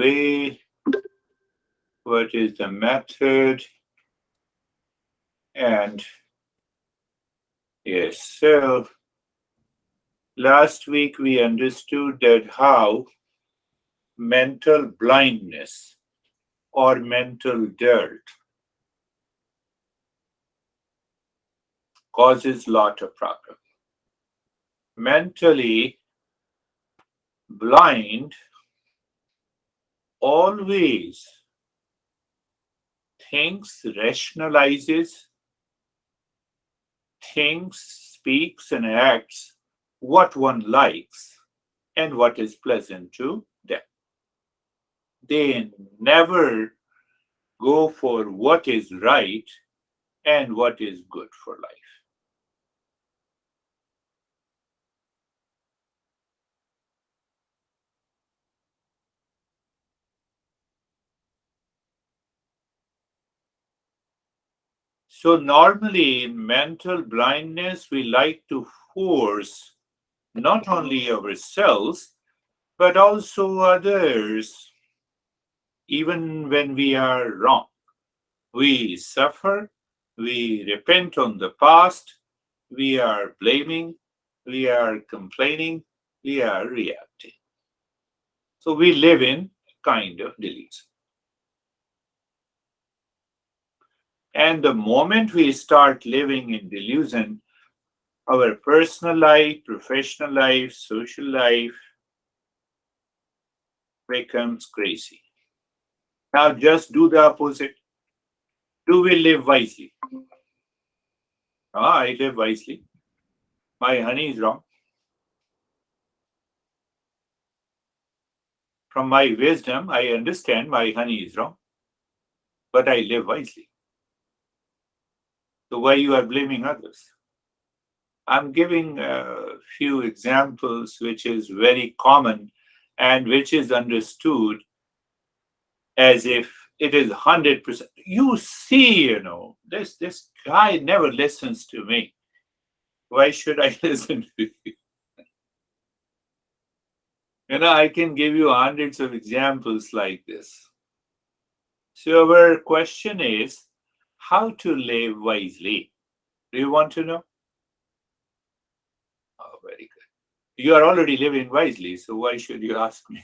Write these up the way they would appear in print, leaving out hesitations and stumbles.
way, what is the method, and yes, so last week we understood that how mental blindness or mental dirt causes lot of problem. Mentally blind always thinks, rationalizes, thinks, speaks, and acts what one likes and what is pleasant to them. They never go for what is right and what is good for life. So, normally in mental blindness, we like to force not only ourselves but also others, even when we are wrong. We suffer, we repent on the past, we are blaming, we are complaining, we are reacting. So we live in kind of delusion. And the moment we start living in delusion, our personal life, professional life, social life becomes crazy. Now just do the opposite. Do we live wisely? Ah, I live wisely. My honey is wrong. From my wisdom, I understand my honey is wrong, but I live wisely. So why you are blaming others? I'm giving a few examples which is very common and which is understood as if it is 100%. You see, this guy never listens to me. Why should I listen to you? I can give you hundreds of examples like this. So our question is how to live wisely. Do you want to know? Oh, very good. You are already living wisely, so why should you ask me?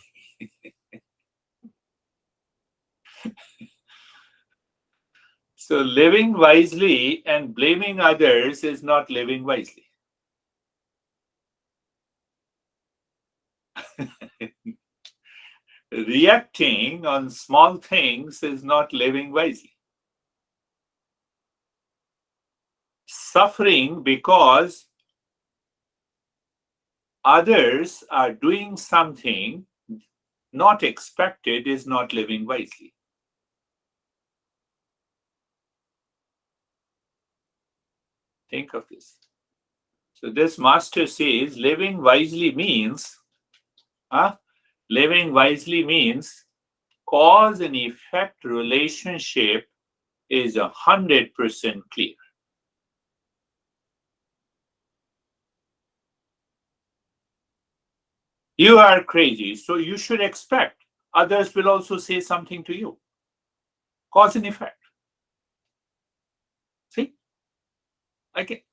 So living wisely and blaming others is not living wisely. Reacting on small things is not living wisely. Suffering because others are doing something not expected is not living wisely. Think of this. So this master says living wisely means, living wisely means cause and effect relationship is 100% clear. You are crazy, so you should expect others will also say something to you. Cause and effect. See? Okay.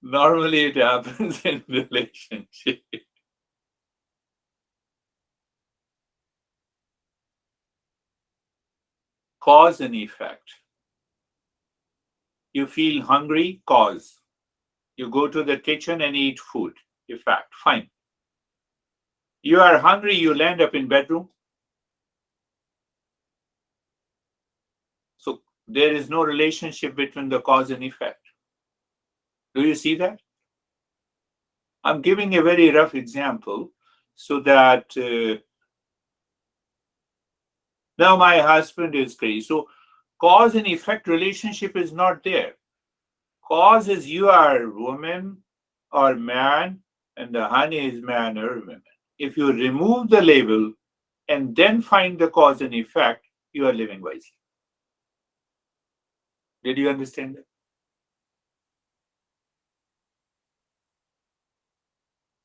Normally it happens in relationship. Cause and effect. You feel hungry, cause. You go to the kitchen and eat food. Effect. Fine. You are hungry, you land up in bedroom. So there is no relationship between the cause and effect. Do you see that? I'm giving a very rough example so that now my husband is crazy. So cause and effect relationship is not there. Cause is you are woman or man and the honey is man or woman. If you remove the label and then find the cause and effect, you are living wisely. Did you understand that?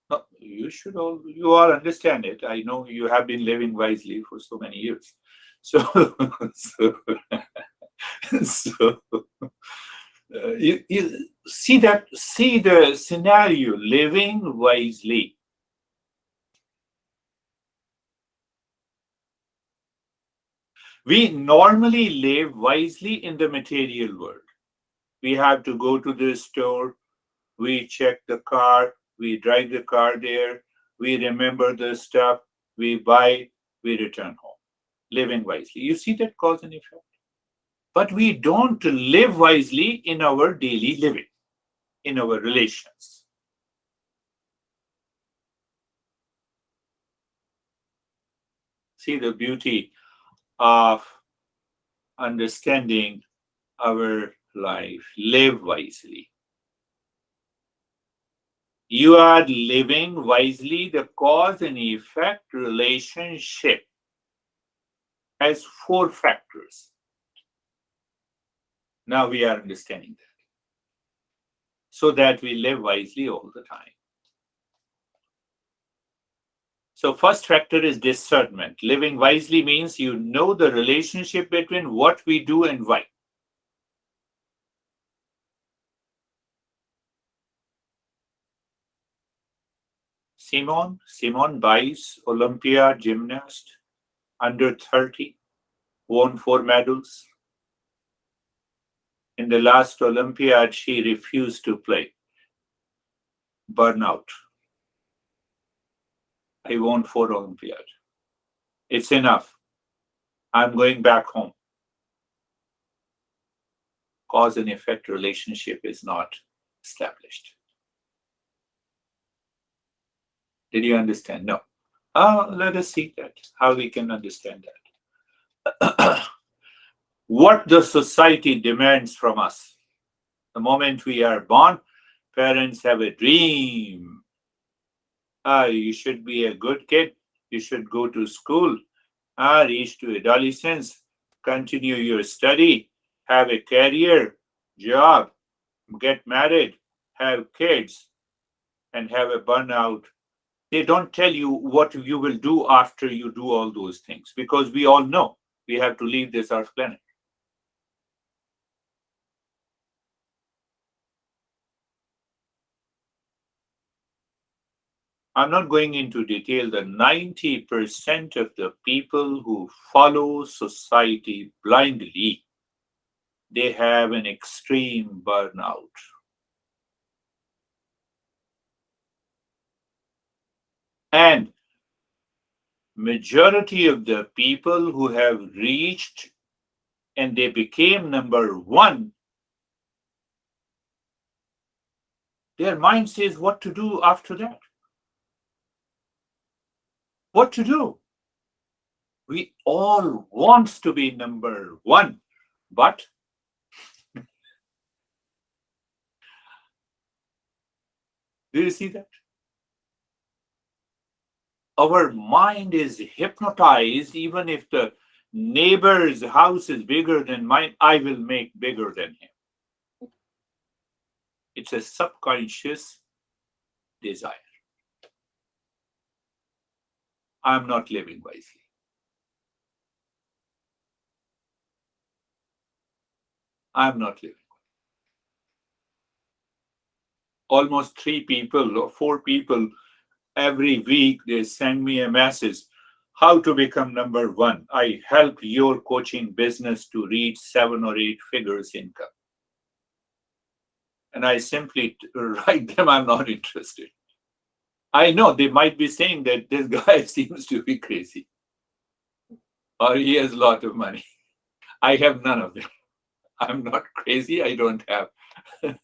No, You all understand it. I know you have been living wisely for so many years. So, so, so you see the scenario, living wisely. We normally live wisely in the material world. We have to go to the store, we check the car, we drive the car there, we remember the stuff, we buy, we return home. Living wisely. You see that cause and effect? But we don't live wisely in our daily living, in our relations. See the beauty of understanding our life. Live wisely. You are living wisely. The cause and effect relationship has four factors. Now we are understanding that so that we live wisely all the time. So, first factor is discernment. Living wisely means you know the relationship between what we do and why. Simone Biles, Olympiad gymnast, under 30, won 4 medals. In the last Olympiad, she refused to play. Burnout. I won 4 Olympiad. It's enough. I'm going back home. Cause and effect relationship is not established. Did you understand? No. Let us see that, how we can understand that. What the society demands from us. The moment we are born, parents have a dream. You should be a good kid. You should go to school. Reach to adolescence. Continue your study. Have a career, job, get married, have kids, and have a burnout. They don't tell you what you will do after you do all those things because we all know we have to leave this earth planet. I'm not going into detail. The 90% of the people who follow society blindly, they have an extreme burnout. And majority of the people who have reached and they became number one, their mind says what to do after that. What to do? We all want to be number one, but do you see that? Our mind is hypnotized. Even if the neighbor's house is bigger than mine, I will make bigger than him. It's a subconscious desire. I'm not living wisely. I'm not living. Almost 3 people or 4 people every week, they send me a message. How to become number one? I help your coaching business to reach 7 or 8 figures income. And I simply write them, I'm not interested. I know they might be saying that this guy seems to be crazy or he has a lot of money. I have none of them. I'm not crazy. I don't have a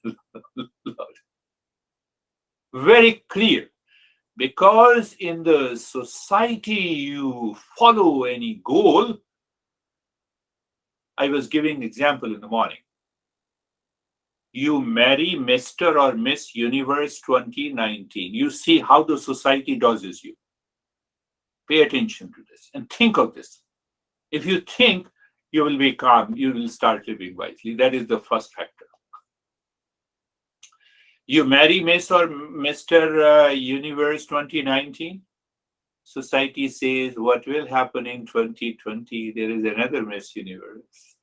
lot. Very clear. Because in the society you follow any goal. I was giving example in the morning. You marry Mr. or Miss Universe 2019. You see how the society doses you. Pay attention to this and think of this. If you think, you will be calm, you will start living wisely. That is the first factor. You marry Miss or Mr. Universe 2019. Society says what will happen in 2020. There is another Miss Universe.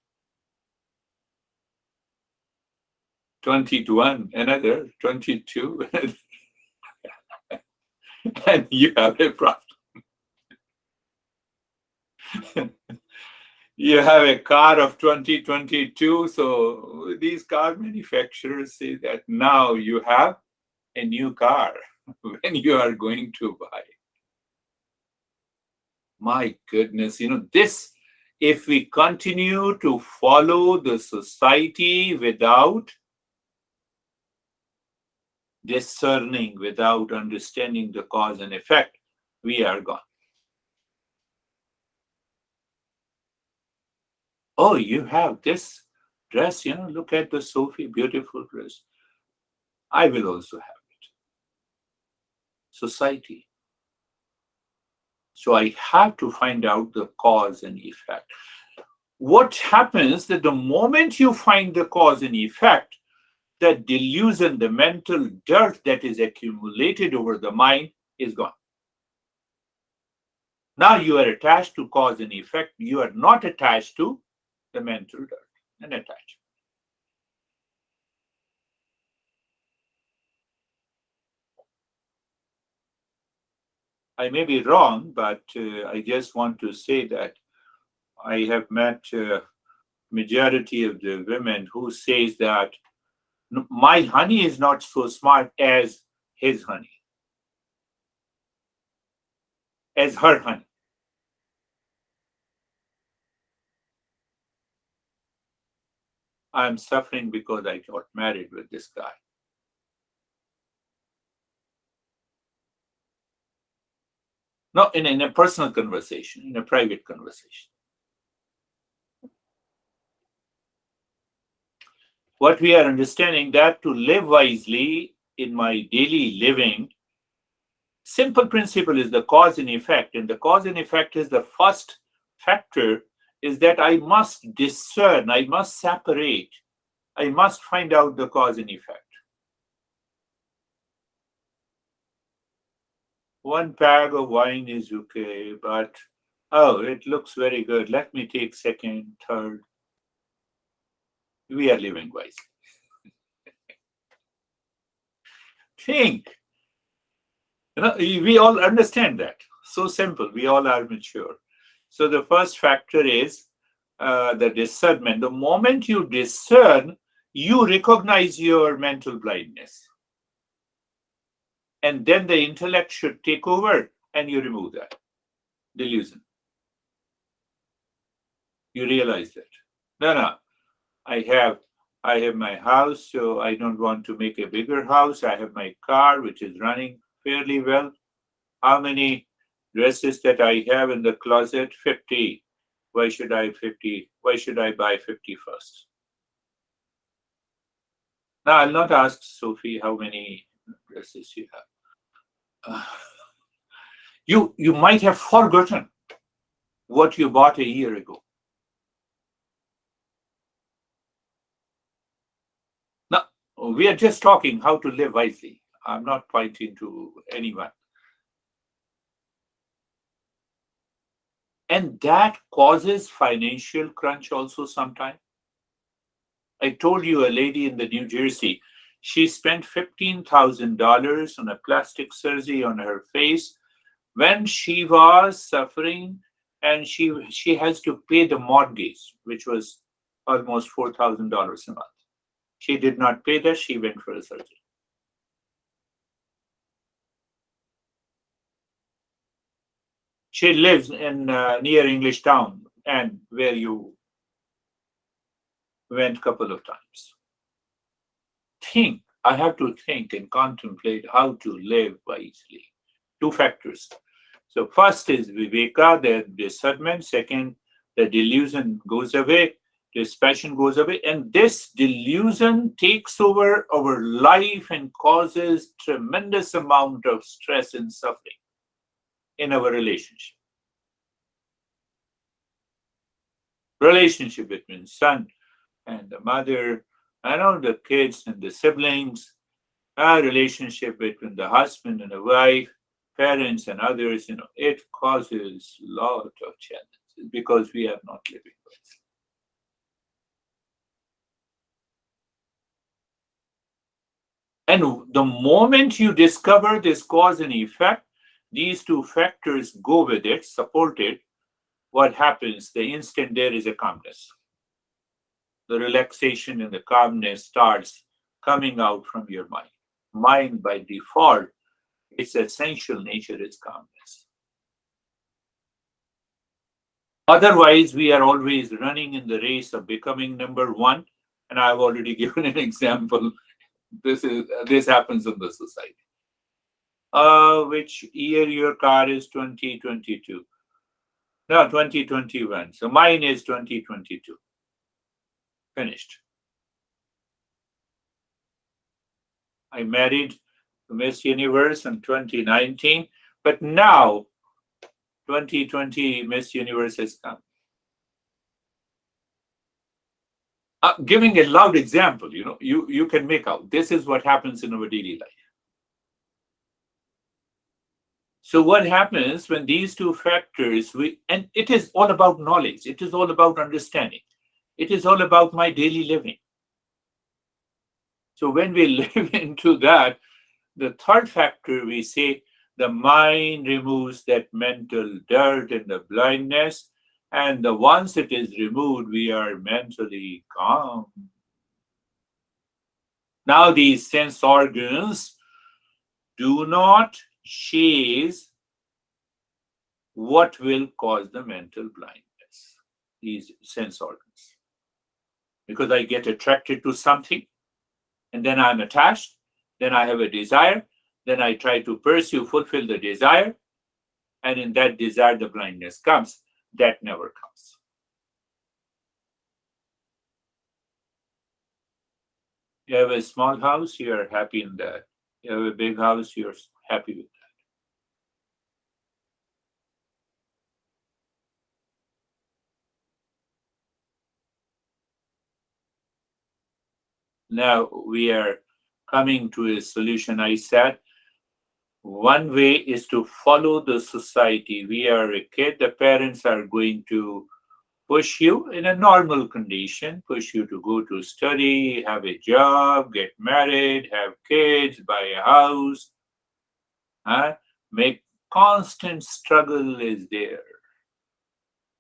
21, another 22, and you have a problem. You have a car of 2022, so these car manufacturers say that now you have a new car when you are going to buy. My goodness, this, if we continue to follow the society without discerning, without understanding the cause and effect, we are gone. Oh, you have this dress, look at the Sophie, beautiful dress. I will also have it. Society. So I have to find out the cause and effect. What happens that the moment you find the cause and effect, the delusion, the mental dirt that is accumulated over the mind is gone. Now you are attached to cause and effect. You are not attached to the mental dirt and attachment. I may be wrong, but I just want to say that I have met majority of the women who says that my honey is not so smart as his honey, as her honey. I'm suffering because I got married with this guy. No, in a personal conversation, in a private conversation. What we are understanding that to live wisely in my daily living, simple principle is the cause and effect. And the cause and effect is the first factor is that I must discern, I must separate, I must find out the cause and effect. One bag of wine is okay, but oh, it looks very good. Let me take second, third. We are living wisely. Think. We all understand that. So simple. We all are mature. So the first factor is the discernment. The moment you discern, you recognize your mental blindness. And then the intellect should take over and you remove that delusion. You realize that. No, no. I have my house, so I don't want to make a bigger house. I have my car, which is running fairly well. How many dresses that I have in the closet? 50. Why should I 50? Why should I buy 50 first? Now, I'll not ask Sophie how many dresses you have. You might have forgotten what you bought a year ago. Now, we are just talking how to live wisely. I'm not pointing to anyone. And that causes financial crunch also sometimes. I told you a lady in the New Jersey, she spent $15,000 on a plastic surgery on her face when she was suffering, and she has to pay the mortgage, which was almost $4,000 a month. She did not pay that, she went for a surgery. She lives in near English Town, and where you went a couple of times. Think, I have to think and contemplate how to live wisely. Two factors. So first is viveka, the discernment. Second, the delusion goes away, dispassion goes away, and this delusion takes over our life and causes tremendous amount of stress and suffering in our relationship. Relationship between son and the mother, and all the kids and the siblings, a relationship between the husband and the wife, parents and others, it causes a lot of challenges because we are not living wisely. And the moment you discover this cause and effect, these two factors go with it, support it. What happens? The instant there is a calmness. The relaxation and the calmness starts coming out from your mind. Mind by default, its essential nature is calmness. Otherwise, we are always running in the race of becoming number one. And I've already given an example. This happens in the society. Which year your car is 2022? No, 2021. So mine is 2022. Finished. I married Miss Universe in 2019, but now 2020 Miss Universe has come. Giving a loud example, you can make out. This is what happens in our daily life. So what happens when these two factors, and it is all about knowledge, it is all about understanding, it is all about my daily living. So when we live into that, the third factor, we say the mind removes that mental dirt and the blindness, and once it is removed, we are mentally calm. Now these sense organs do not chase what will cause the mental blindness, these sense organs. Because I get attracted to something, and then I'm attached, then I have a desire, then I try to pursue, fulfill the desire, and in that desire, the blindness comes. That never comes. You have a small house, you are happy in that. You have a big house, you're happy with that. Now we are coming to a solution. I said one way is to follow the society. We are a kid, the parents are going to push you in a normal condition, push you to go to study, have a job, get married, have kids, buy a house. Make constant struggle is there.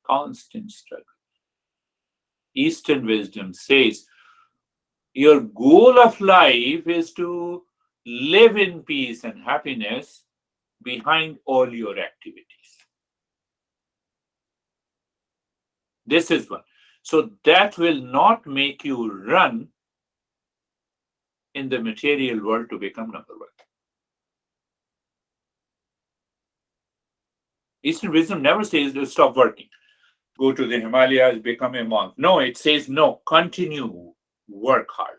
Constant struggle. Eastern wisdom says your goal of life is to live in peace and happiness behind all your activities. This is one. So that will not make you run in the material world to become number one. Eastern wisdom never says to stop working, go to the Himalayas, become a monk. No, it says no, continue, work hard,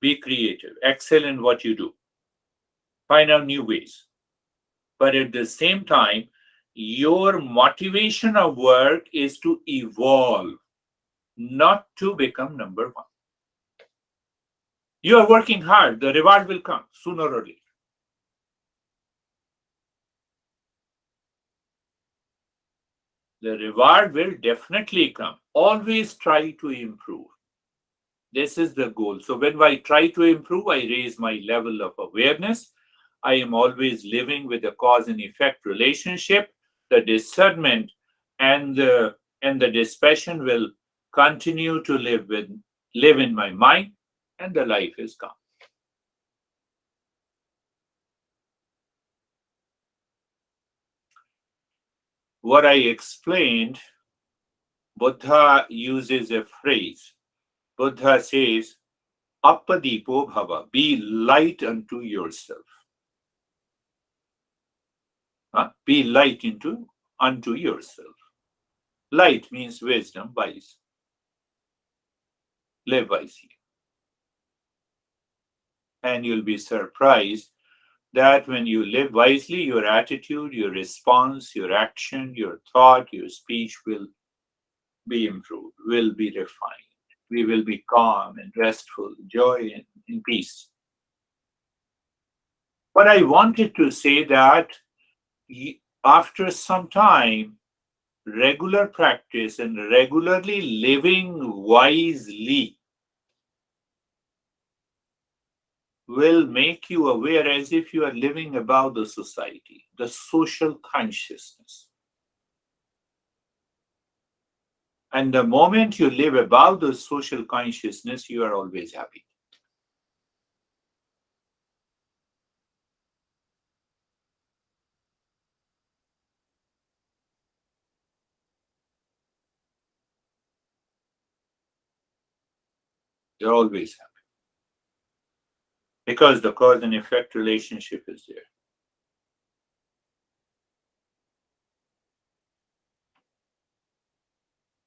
be creative, excel in what you do, find out new ways. But at the same time, your motivation of work is to evolve, not to become number one. You are working hard, the reward will come sooner or later. The reward will definitely come. Always try to improve. This is the goal. So when I try to improve, I raise my level of awareness. I am always living with the cause and effect relationship. The discernment and the dispassion will continue to live in my mind, and the life is calm. What I explained, Buddha uses a phrase. Buddha says, Appadipo bhava, be light unto yourself. Be light unto yourself. Light means wisdom, wise. Live wisely. And you'll be surprised that when you live wisely, your attitude, your response, your action, your thought, your speech will be improved, will be refined. We will be calm and restful, joy and in peace. But I wanted to say that after some time, regular practice and regularly living wisely will make you aware as if you are living above the society, the social consciousness. And the moment you live above the social consciousness, you are always happy. You're always happy because the cause and effect relationship is there.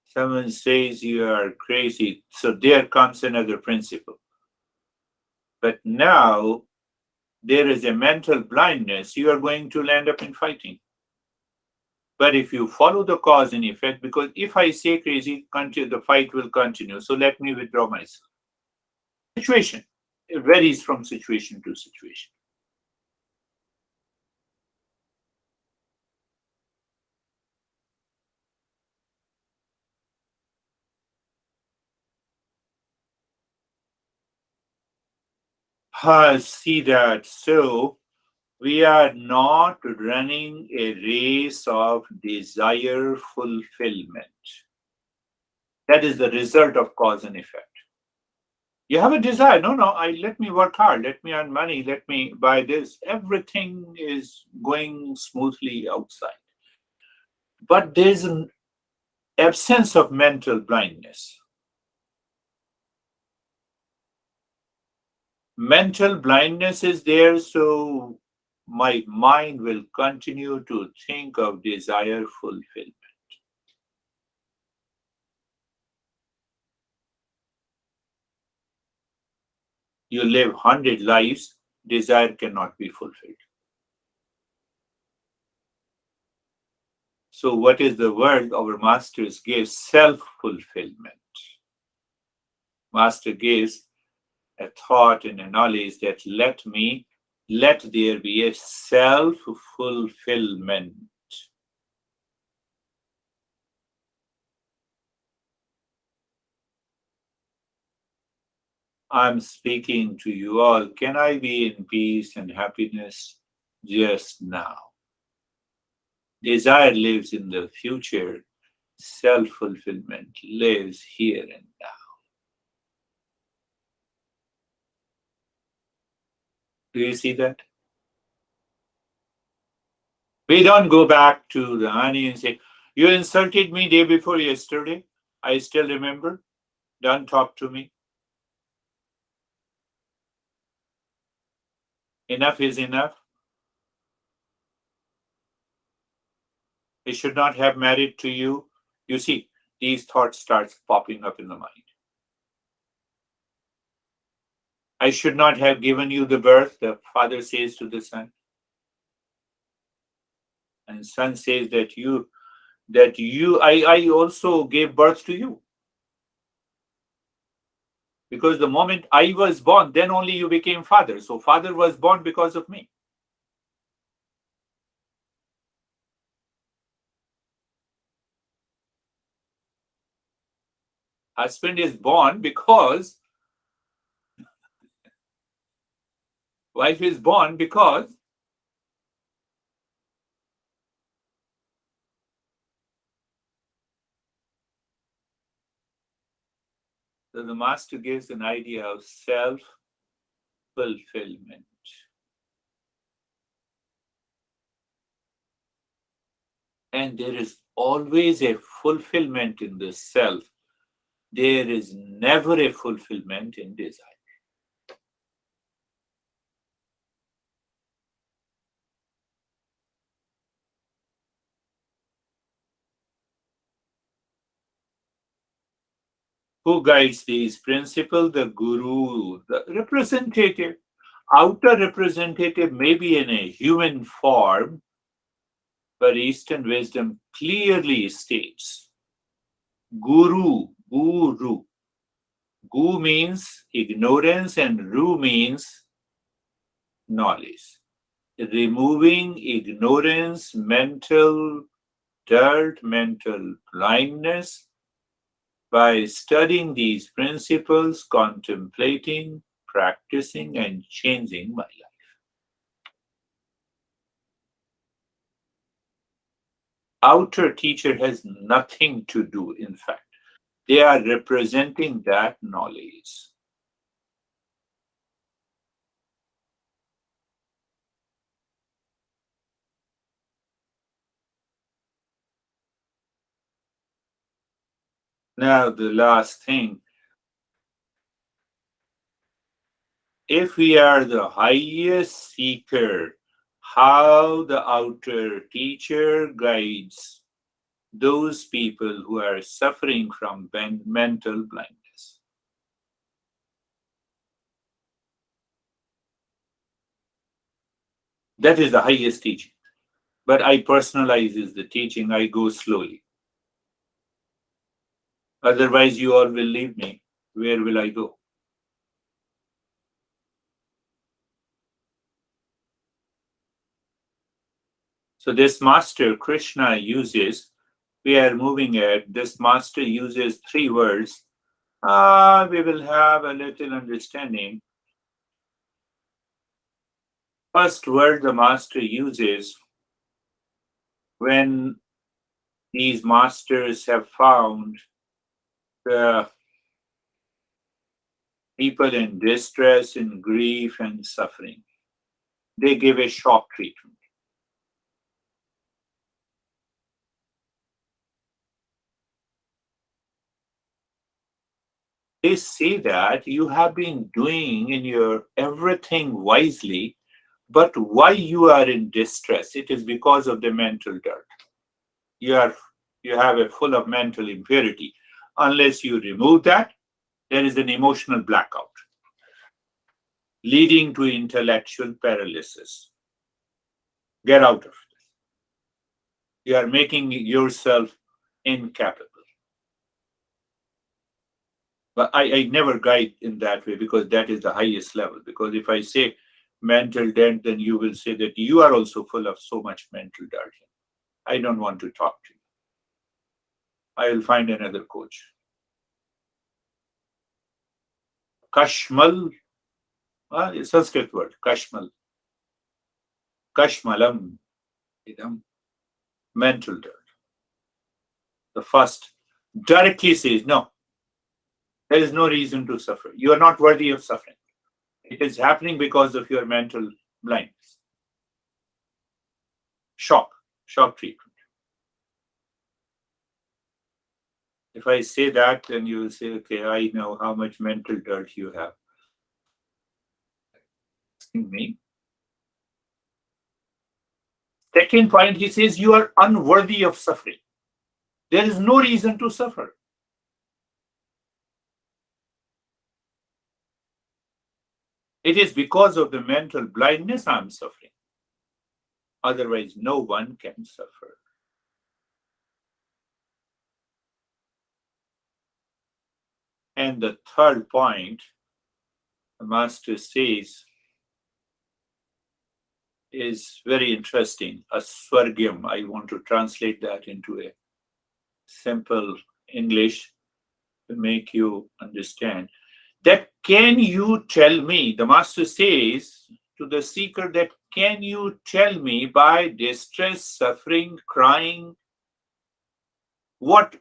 Someone says you are crazy, so there comes another principle. But now there is a mental blindness, you are going to land up in fighting. But if you follow the cause and effect, because if I say crazy, the fight will continue. So let me withdraw myself. Situation. It varies from situation to situation. I see that. So we are not running a race of desire fulfillment. That is the result of cause and effect. You have a desire. No, no, I let me work hard, let me earn money, let me buy this. Everything is going smoothly outside. But there's an absence of mental blindness. Mental blindness is there, so my mind will continue to think of desire fulfillment. You live 100 lives, desire cannot be fulfilled. So, what is the word our masters gave? Self fulfillment. Master gives a thought and a knowledge that let there be a self fulfillment. I'm speaking to you all. Can I be in peace and happiness just now? Desire lives in the future, self fulfillment lives here and now. Do you see that? We don't go back to the honey and say, you insulted me day before yesterday. I still remember. Don't talk to me. Enough is enough. I should not have married to you. You see, these thoughts starts popping up in the mind. I should not have given you the birth, the father says to the son. And son says I also gave birth to you. Because the moment I was born, then only you became father. So father was born because of me. Husband is born because wife is born because so the master gives an idea of self fulfillment. And there is always a fulfillment in the self. There is never a fulfillment in desire. Who guides these principles? The guru, the representative. Outer representative may be in a human form, but Eastern wisdom clearly states guru, guru. Gu means ignorance and ru means knowledge. removing ignorance, mental dirt, mental blindness by studying these principles, contemplating, practicing, and changing my life. Outer teacher has nothing to do, in fact. They are representing that knowledge. Now, the last thing, if we are the highest seeker, how the outer teacher guides those people who are suffering from mental blindness. That is the highest teaching. But I personalize is the teaching, I go slowly. Otherwise, you all will leave me. Where will I go? So, this master, Krishna, uses, we are moving at, this master uses three words. We will have a little understanding. First word the master uses when these masters have found the people in distress, in grief, and suffering. They give a shock treatment. They say that you have been doing in your everything wisely, but why you are in distress? It is because of the mental dirt. You are you have a full of mental impurity. Unless you remove that, there is an emotional blackout, leading to intellectual paralysis. Get out of it. You are making yourself incapable. But I never guide in that way because that is the highest level. Because if I say mental dent, then you will say that you are also full of so much mental dirt. I don't want to talk to you. I will find another coach. Kashmal, a Sanskrit word, Kashmal, Kashmalam, idam, mental dirt. The first directly says, no, there is no reason to suffer. You are not worthy of suffering. It is happening because of your mental blindness. Shock, shock treatment. If I say that, then you will say, okay, I know how much mental dirt you have. Asking me. Second point, he says, you are unworthy of suffering. There is no reason to suffer. It is because of the mental blindness I'm suffering. Otherwise, no one can suffer. And the third point, the master says, is very interesting. A swargyam. I want to translate that into a simple English to make you understand. That can you tell me, the master says to the seeker, that can you tell me by distress, suffering, crying, what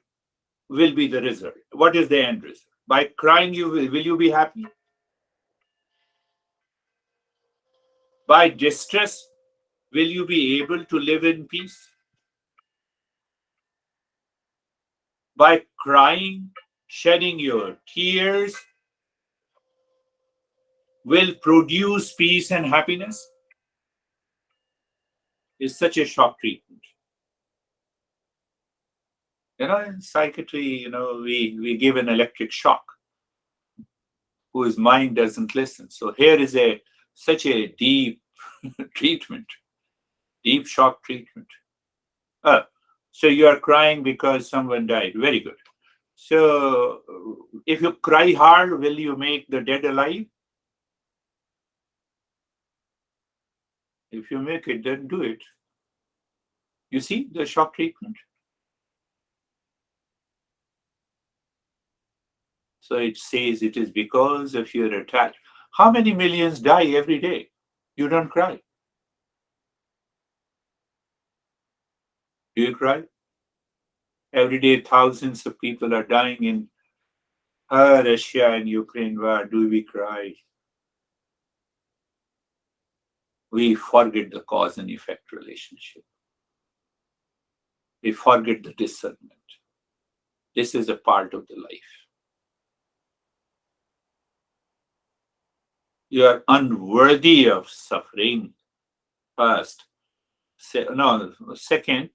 will be the result? What is the end result? By crying, will you be happy? By distress, will you be able to live in peace? By crying, shedding your tears, will produce peace and happiness? Is such a shock treatment. In psychiatry, we give an electric shock whose mind doesn't listen. So here is a such a deep treatment, deep shock treatment. Uh, so you are crying because someone died. Very good. So if you cry hard, will you make the dead alive? If you make it, then do it. You see the shock treatment? So it says it is because of your attachment. How many millions die every day? You don't cry. Do you cry? Every day, thousands of people are dying in Russia and Ukraine war. Do we cry? We forget the cause and effect relationship. We forget the discernment. This is a part of the life. You are unworthy of suffering, first. Second.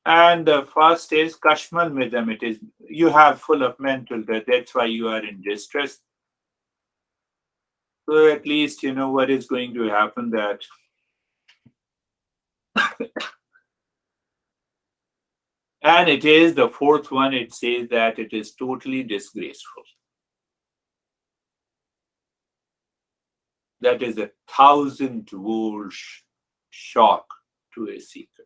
And the first is Kashmal Midam. It is you have full of mental death. That's why you are in distress. So at least you know what is going to happen. That and it is the fourth one. It says that it is totally disgraceful. That is 1,000-volt shock to a seeker.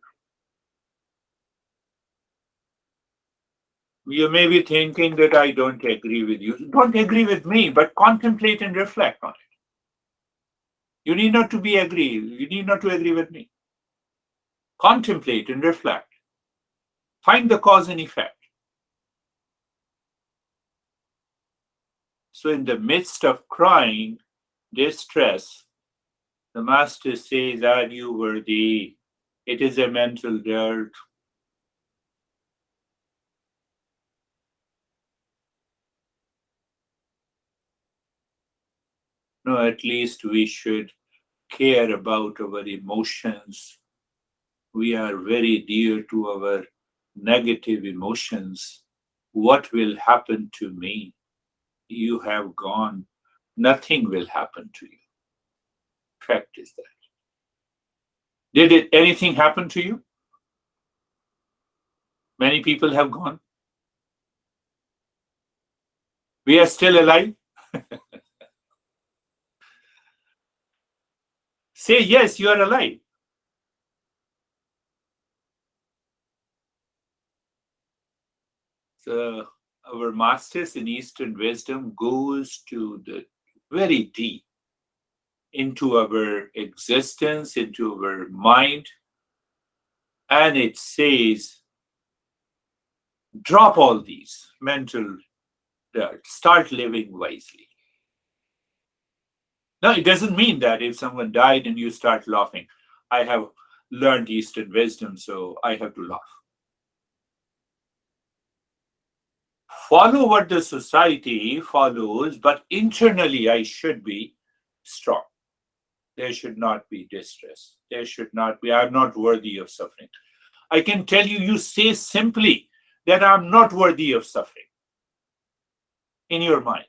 You may be thinking that I don't agree with you. Don't agree with me, but contemplate and reflect on it. You need not to be agree. You need not to agree with me. Contemplate and reflect. Find the cause and effect. So in the midst of crying, distress, the master says, are you worthy? It is a mental dirt. No, at least we should care about our emotions. We are very dear to our negative emotions. What will happen to me? You have gone. Nothing will happen to you. Fact is that. Did anything happen to you? Many people have gone. We are still alive. Say yes, you are alive. So our masters in Eastern wisdom goes to the very deep into our existence, into our mind, and it says, drop all these mental dirt, start living wisely. Now, it doesn't mean that if someone died and you start laughing, I have learned Eastern wisdom, so I have to laugh. Follow what the society follows, but internally I should be strong. There should not be distress. There should not be, I'm not worthy of suffering. I can tell you, you say simply that I'm not worthy of suffering in your mind,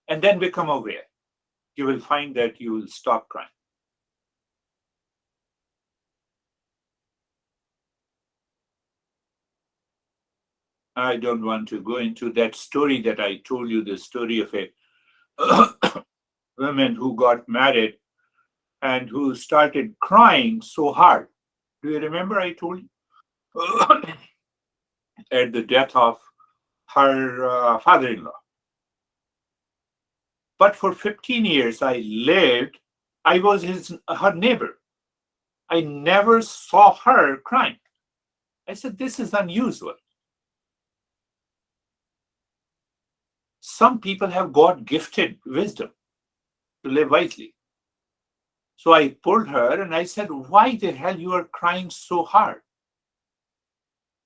and then become aware. You will find that you will stop crying. I don't want to go into that story that I told you, the story of a woman who got married and who started crying so hard. Do you remember I told you? At the death of her father-in-law. But for 15 years I lived, I was her neighbor. I never saw her crying. I said, this is unusual. Some people have God gifted wisdom to live wisely. So I pulled her and I said, why the hell you are crying so hard?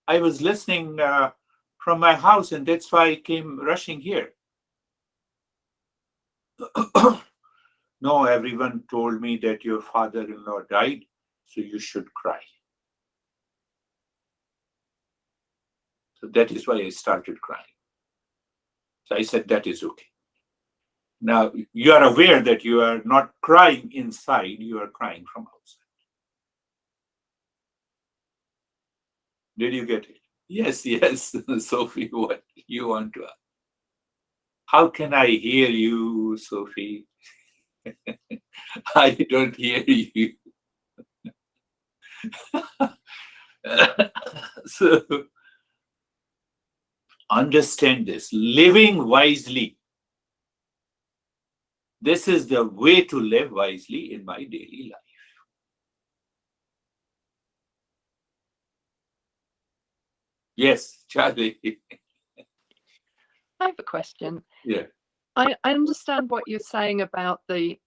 I was listening from my house and that's why I came rushing here. No, everyone told me that your father-in-law died, so you should cry. So that is why I started crying. So I said, that is okay. Now, you are aware that you are not crying inside, you are crying from outside. Did you get it? Yes, yes, Sophie, what you want to ask? How can I hear you, Sophie? I don't hear you. So understand this. Living wisely. This is the way to live wisely in my daily life. Yes, Charlie. I have a question. Yeah. I understand what you're saying about the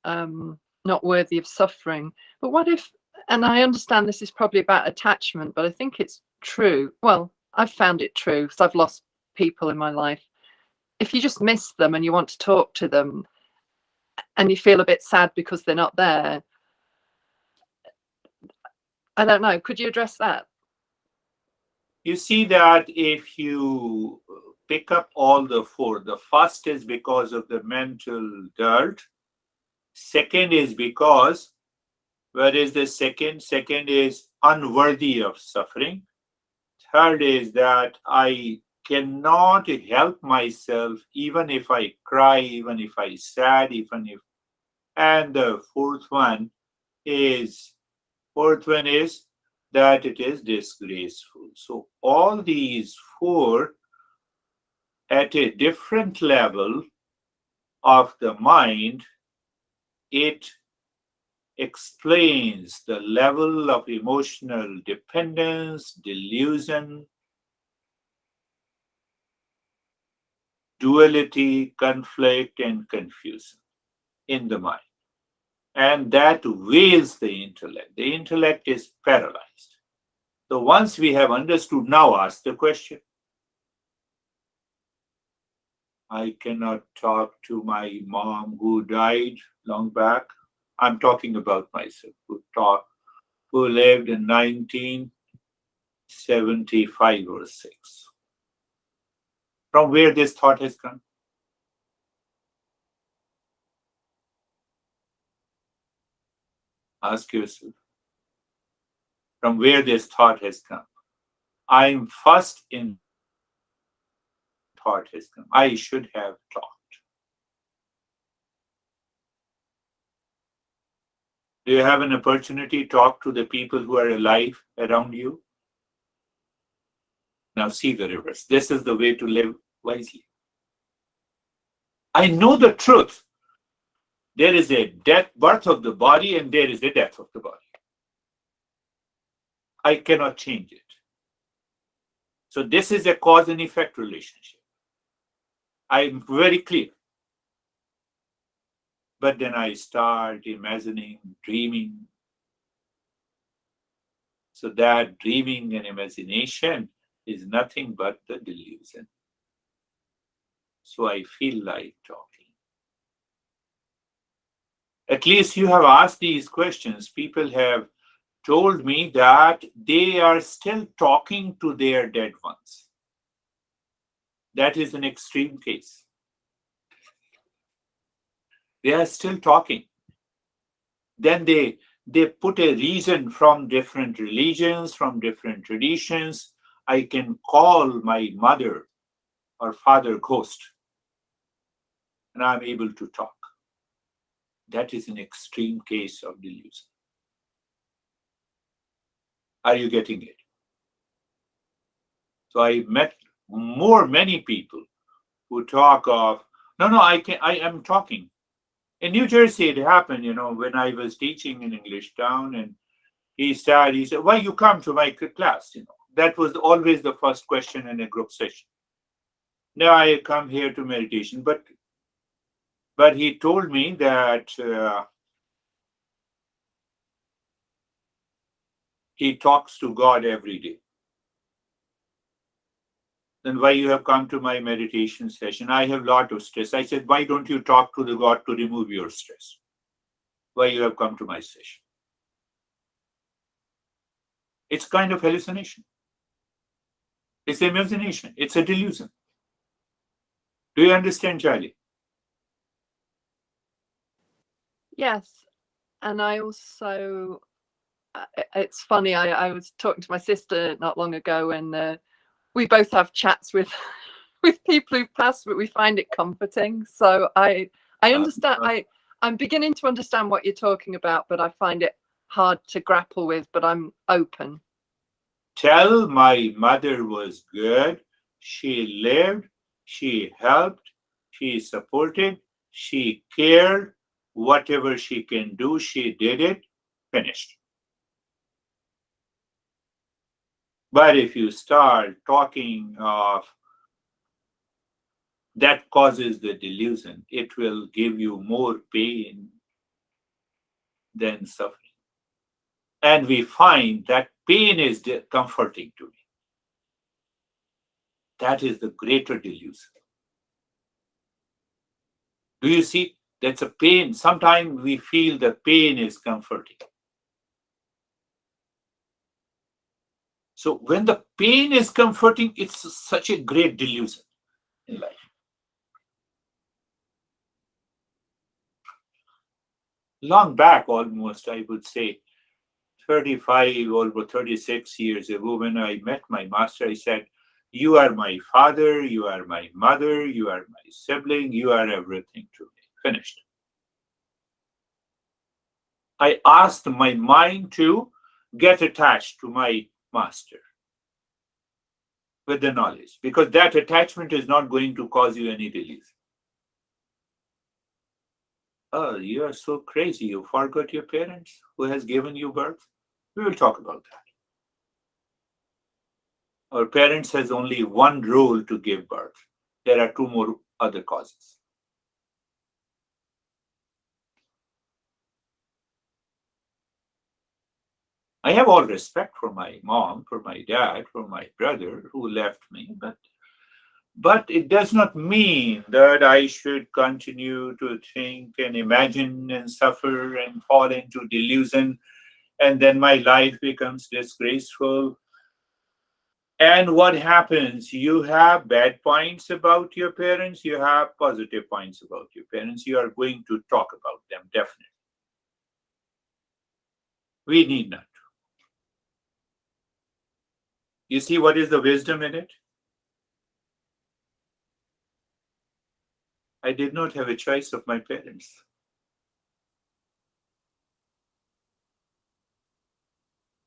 not worthy of suffering, but what if, and I understand this is probably about attachment, but I think it's true. Well, I've found it true because I've lost people in my life. If you just miss them and you want to talk to them and you feel a bit sad because they're not there, I don't know. Could you address that? You see that if you pick up all the four, the first is because of the mental dirt. Second is because, where is the second? Second is unworthy of suffering. Third is that I cannot help myself even if I cry, even if I sad, even if. And the fourth one is that it is disgraceful. So all these four at a different level of the mind, it explains the level of emotional dependence, delusion, duality, conflict, and confusion in the mind. And that weighs the intellect. The intellect is paralyzed. So once we have understood, now ask the question. I cannot talk to my mom who died long back. I'm talking about myself, who lived in 1975 or 6. From where this thought has come? Ask yourself. From where this thought has come? I'm first in thought has come. I should have talked. Do you have an opportunity to talk to the people who are alive around you? Now see the reverse. This is the way to live wisely. I know the truth. There is a birth of the body, and there is a death of the body. I cannot change it. So this is a cause and effect relationship. I'm very clear. But then I start imagining, dreaming. So that dreaming and imagination is nothing but the delusion. So I feel like talking. At least you have asked these questions. People have told me that they are still talking to their dead ones. That is an extreme case. They are still talking. Then they put a reason from different religions, from different traditions. I can call my mother or father ghost, and I'm able to talk. That is an extreme case of delusion. Are you getting it? So I met many people who talk of, no, I am talking. In New Jersey, it happened, when I was teaching in English Town, and he said, why you come to my class? That was always the first question in a group session. Now I come here to meditation, but he told me that he talks to God every day. Then why you have come to my meditation session? I have a lot of stress. I said, why don't you talk to the God to remove your stress? Why you have come to my session? It's kind of hallucination. It's imagination. It's a delusion. Do you understand, Charlie? Yes. And I also, it's funny, I was talking to my sister not long ago, and we both have chats with with people who've passed, but we find it comforting. So I understand. I'm beginning to understand what you're talking about, but I find it hard to grapple with, but I'm open. Tell my mother was good. She lived, she helped, she supported, she cared. Whatever she can do, she did it. Finished. But if you start talking of that causes the delusion, it will give you more pain than suffering. And we find that pain is comforting to me. That is the greater delusion. Do you see? That's a pain. Sometimes we feel the pain is comforting. So when the pain is comforting, it's such a great delusion in life. Long back, almost, I would say, 35, over 36 years ago, when I met my master, I said, "You are my father, you are my mother, you are my sibling, you are everything to me." Finished. I asked my mind to get attached to my master with the knowledge, because that attachment is not going to cause you any release. Oh, you are so crazy. You forgot your parents who has given you birth? We will talk about that. Our parents has only one role to give birth. There are two more other causes. I have all respect for my mom, for my dad, for my brother who left me, but it does not mean that I should continue to think and imagine and suffer and fall into delusion, and then my life becomes disgraceful. And what happens? You have bad points about your parents, you have positive points about your parents. You are going to talk about them, definitely. We need not. You see what is the wisdom in it? I did not have a choice of my parents.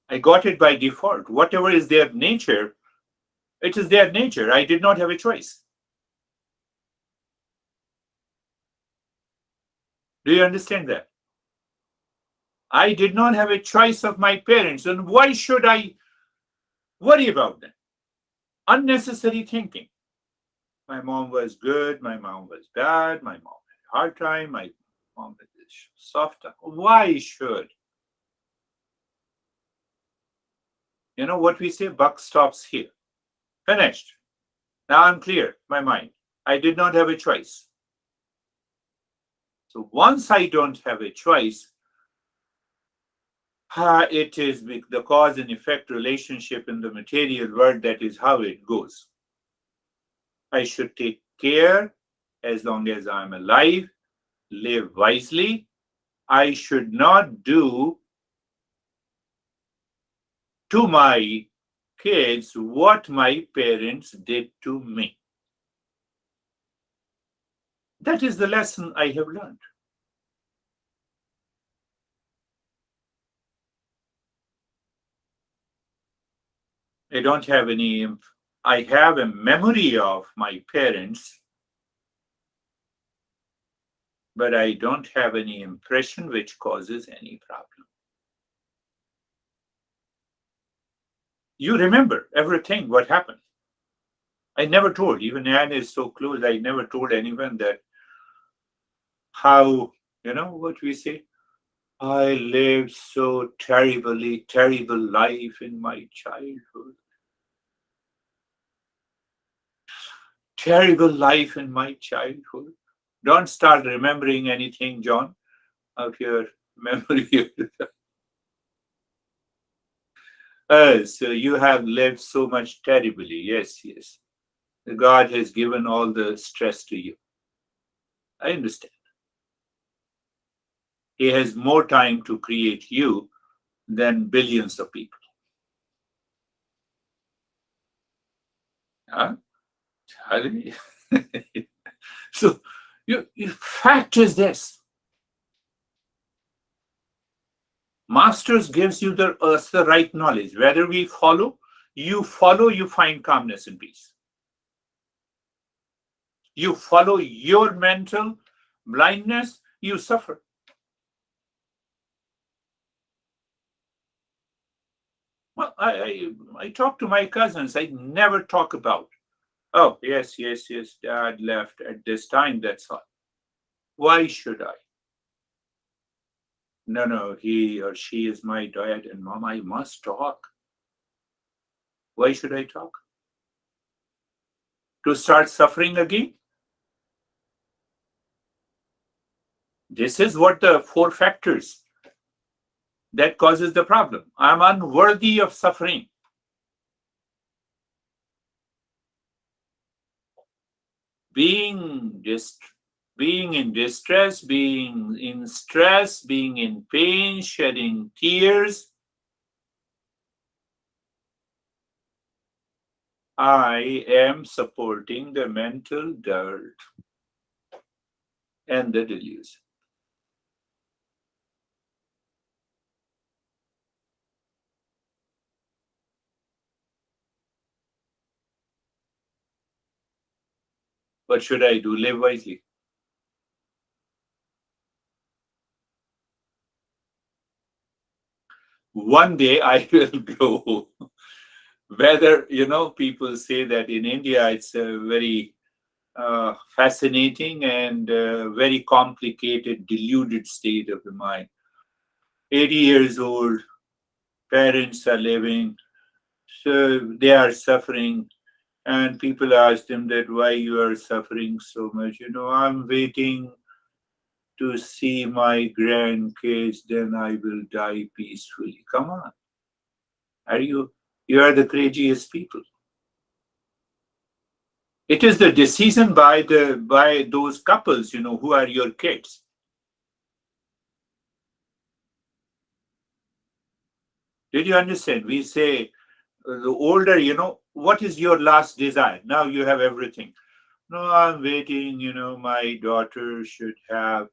I got it by default. Whatever is their nature, it is their nature. I did not have a choice. Do you understand that? I did not have a choice of my parents. And why should I worry about them? Unnecessary thinking. My mom was good, my mom was bad, my mom had a hard time, my mom had a soft time. Why should? You know what we say? Buck stops here. Finished. Now I'm clear, my mind. I did not have a choice. So once I don't have a choice, it is the cause and effect relationship in the material world. That is how it goes. I should take care as long as I'm alive, live wisely. I should not do to my kids what my parents did to me. That is the lesson I have learned. I don't have any, I have a memory of my parents, but I don't have any impression which causes any problem. You remember everything, what happened. I never told, even Anne is so close, I never told anyone that how, what we say? I lived so terrible life in my childhood. Terrible life in my childhood. Don't start remembering anything, John, of your memory. So you have lived so much terribly. Yes, yes. God has given all the stress to you. I understand. He has more time to create you than billions of people. Huh? Charlie? So, fact is this: Masters gives you us the right knowledge. Whether we follow, you find calmness and peace. You follow your mental blindness, you suffer. Well, I talk to my cousins. I never talk about, oh, yes, yes, yes, dad left at this time. That's all. Why should I? No, no, he or she is my dad and mom. I must talk. Why should I talk? To start suffering again? This is what the four factors that causes the problem. I'm unworthy of suffering. Being being in distress, being in stress, being in pain, shedding tears. I am supporting the mental dirt and the delusion. What should I do? Live wisely. One day I will go. Whether, people say that in India it's a very fascinating and very complicated, deluded state of the mind. 80 years old, parents are living, so they are suffering, and people ask them that why you are suffering so much. I'm waiting to see my grandkids, then I will die peacefully. Come on, are you are the craziest people. It is the decision by those couples, who are your kids. Did you understand? We say the older, what is your last desire? Now you have everything. No, I'm waiting, my daughter should have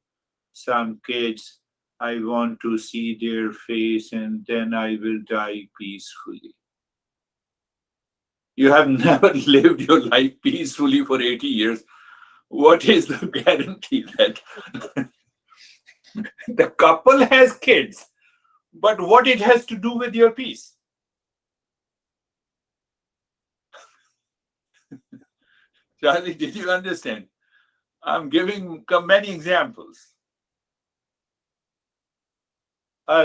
some kids. I want to see their face and then I will die peacefully. You have never lived your life peacefully for 80 years. What is the guarantee that the couple has kids? But what it has to do with your peace? Charlie, did you understand? I'm giving many examples.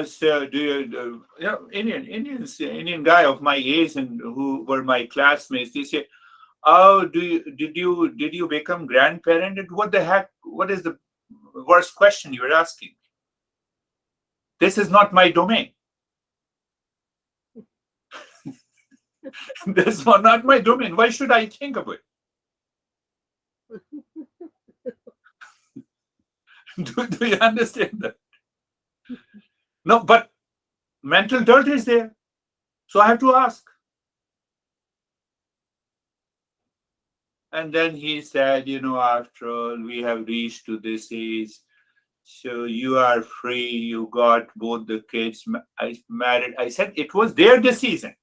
So do Indian guy of my age and who were my classmates, they say, "Oh, did you become grandparent? And what the heck? What is the worst question you're asking? This is not my domain. This is not my domain. Why should I think of it? Do you understand that? No, but mental dirt is there. So I have to ask." And then he said, after all, we have reached to this age. So you are free. You got both the kids. I married. I said it was their decision.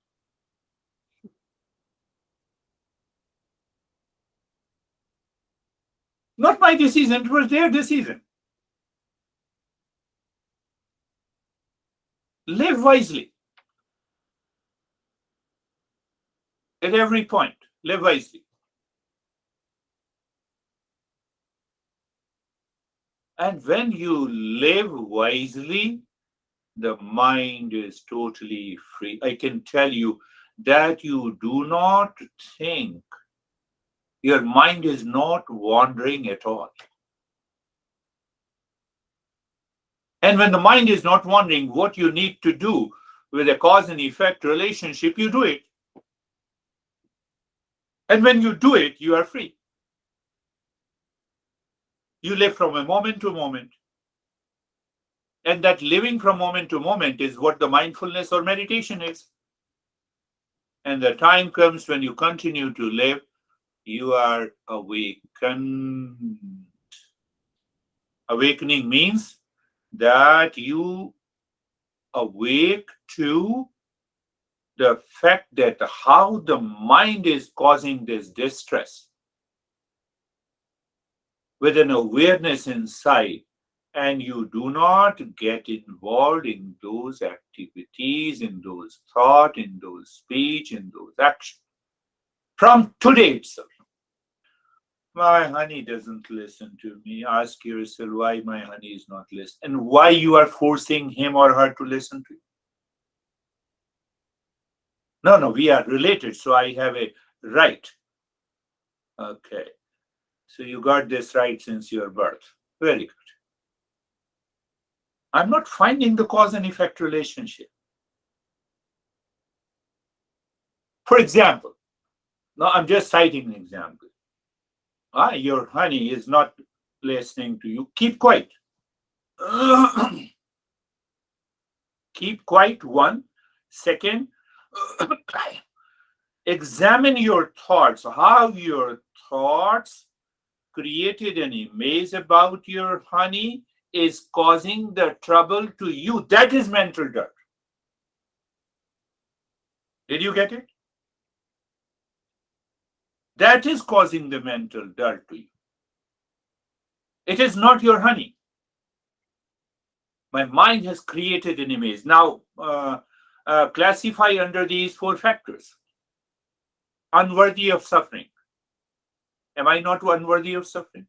Not my decision. It was their decision. Live wisely at every point. Live wisely. And when you live wisely, the mind is totally free. I can tell you that you do not think. Your mind is not wandering at all. And when the mind is not wandering, what you need to do with a cause and effect relationship, you do it. And when you do it, you are free. You live from a moment to moment. And that living from moment to moment is what the mindfulness or meditation is. And the time comes when you continue to live, you are awakened. Awakening means that you awake to the fact that how the mind is causing this distress with an awareness inside, and you do not get involved in those activities, in those thought, in those speech, in those actions. From today itself, my honey doesn't listen to me. Ask yourself why my honey is not listening and why you are forcing him or her to listen to you. No, no, we are related, so I have a right. Okay. So you got this right since your birth. Very good. I'm not finding the cause and effect relationship. For example, now I'm just citing an example. Your honey is not listening to you. Keep quiet. Keep quiet. One. Second, examine your thoughts, how your thoughts created an image about your honey is causing the trouble to you. That is mental dirt. Did you get it? That is causing the mental dirt to you. It is not your honey. My mind has created an image. Now, classify under these four factors. Unworthy of suffering. Am I not unworthy of suffering?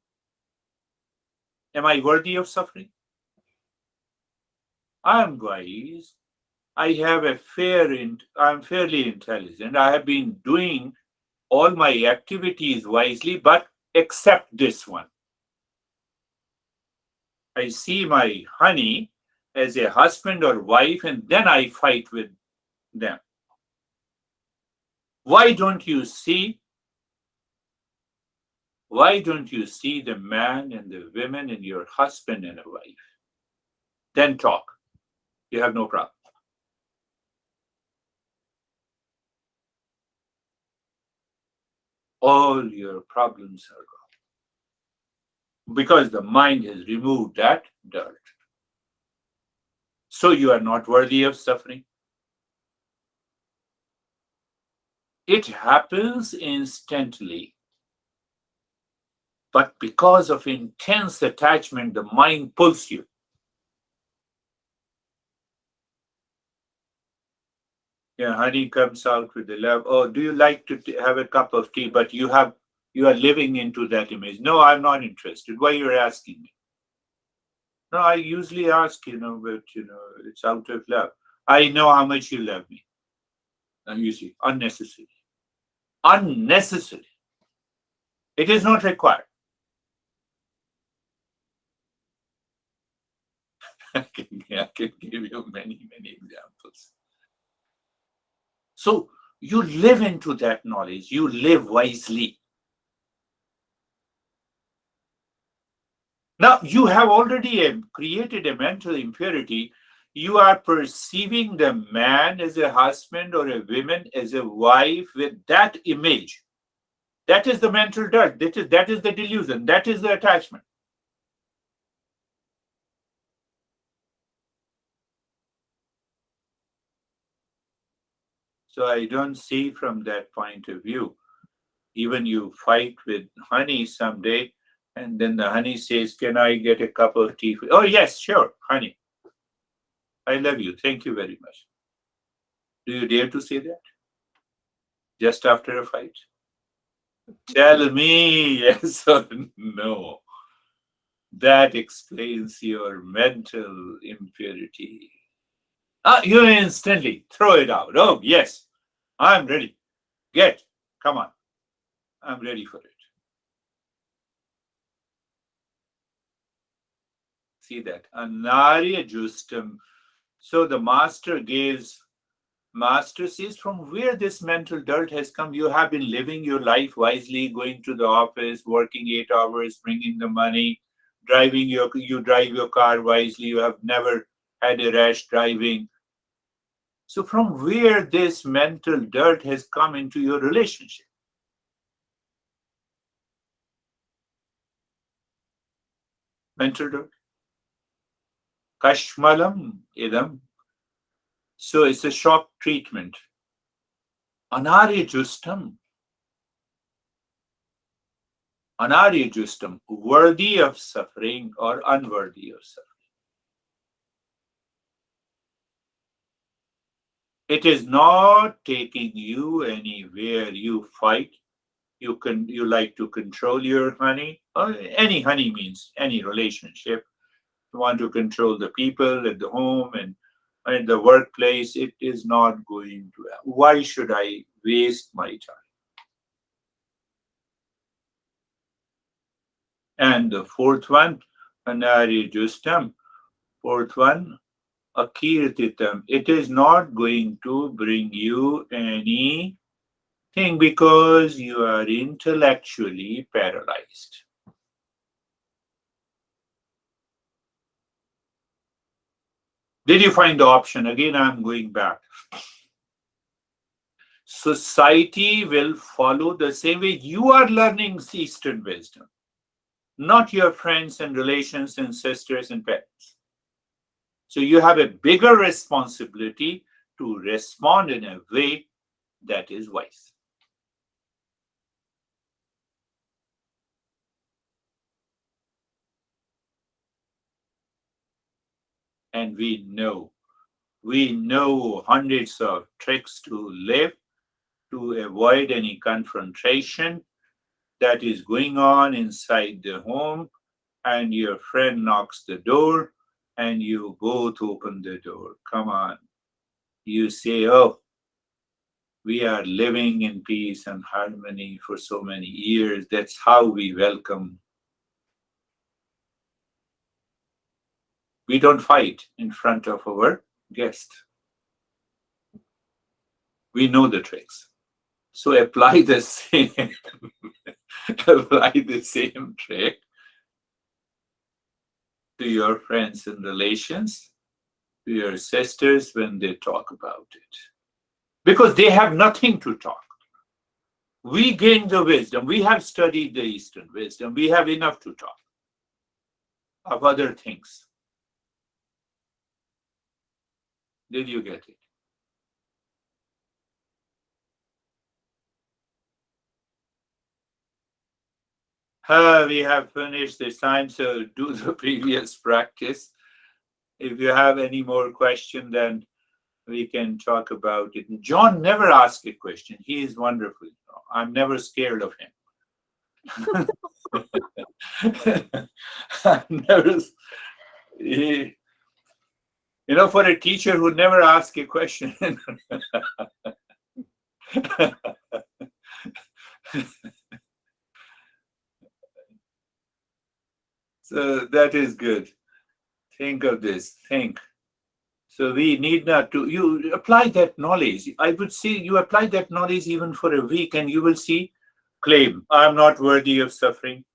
Am I worthy of suffering? I am wise. I have I'm fairly intelligent. I have been doing all my activities wisely, but except this one. I see my honey as a husband or wife, and then I fight with them. Why don't you see? Why don't you see the man and the women in your husband and a wife? Then talk. You have no problem. All your problems are gone because the mind has removed that dirt. So you are not worthy of suffering. It happens instantly, but because of intense attachment, the mind pulls you. Yeah, honey comes out with the love. Oh, do you like to have a cup of tea? But you are living into that image. No, I'm not interested. Why you're asking me? No, I usually ask, but it's out of love. I know how much you love me. And you see, unnecessary. Unnecessary. It is not required. I can give you many, many examples. So you live into that knowledge. You live wisely. Now, you have already created a mental impurity. You are perceiving the man as a husband or a woman as a wife with that image. That is the mental dirt. That is the delusion. That is the attachment. So I don't see from that point of view. Even you fight with honey someday, and then the honey says, "Can I get a cup of tea?" Oh, yes, sure, honey. I love you. Thank you very much. Do you dare to say that just after a fight? Tell me yes or no. That explains your mental impurity. You instantly throw it out. Oh, yes, I'm ready. Come on. I'm ready for it. See that? Anarya justum. So the master says, from where this mental dirt has come, you have been living your life wisely, going to the office, working 8 hours, bringing the money, you drive your car wisely, you have never had a rash driving. So from where this mental dirt has come into your relationship? Mental dirt. Kashmalam idam So it's a shock treatment. Anarya justam, anarya justam, worthy of suffering or unworthy of suffering. It is not taking you anywhere. You fight. You like to control your honey. Or any honey means any relationship. You want to control the people at the home and in the workplace. It is not going to. Why should I waste my time? And the fourth one, anari justam. Fourth one, akirtitam. It is not going to bring you any thing because you are intellectually paralyzed. Did you find the option? Again, I'm going back. Society will follow the same way you are learning Eastern wisdom, not your friends and relations and sisters and parents. So you have a bigger responsibility to respond in a way that is wise. And we know hundreds of tricks to live, to avoid any confrontation that is going on inside the home, and your friend knocks the door and you both open the door. Come on. You say, oh, we are living in peace and harmony for so many years. That's how we welcome. We don't fight in front of our guest. We know the tricks. So apply the same apply the same trick to your friends and relations, to your sisters when they talk about it. Because they have nothing to talk. We gain the wisdom. We have studied the Eastern wisdom. We have enough to talk of other things. Did you get it? We have finished this time, so do the previous practice. If you have any more question, then we can talk about it. John never asks a question. He is wonderful. I'm never scared of him. I'm never, he, for a teacher who never asks a question. So that is good. Think of this. Think. So we need not to, you apply that knowledge. I would say you apply that knowledge even for a week and you will see claim, I'm not worthy of suffering.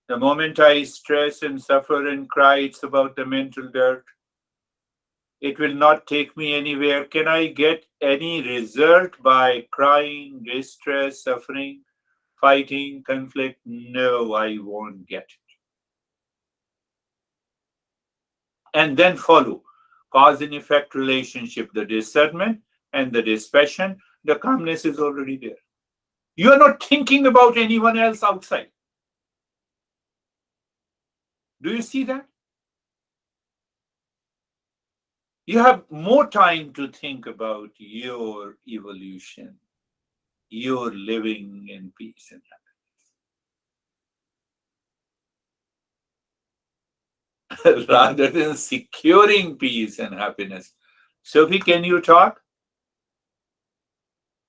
The moment I stress and suffer and cry, it's about the mental dirt. It will not take me anywhere. Can I get any result by crying, distress, suffering, fighting, conflict? No, I won't get it. And then follow cause and effect relationship, the discernment and the dispassion, the calmness is already there. You are not thinking about anyone else outside. Do you see that? You have more time to think about your evolution, your living in peace and happiness, rather than securing peace and happiness. Sophie, can you talk?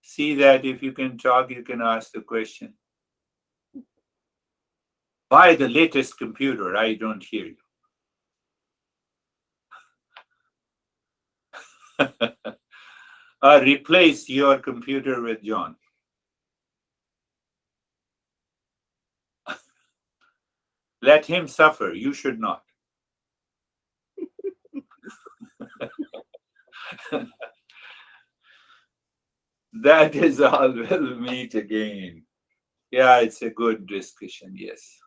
See that if you can talk, you can ask the question. Buy the latest computer. I don't hear you. Replace your computer with John. Let him suffer. You should not. That is all. We'll meet again. Yeah, it's a good discussion. Yes.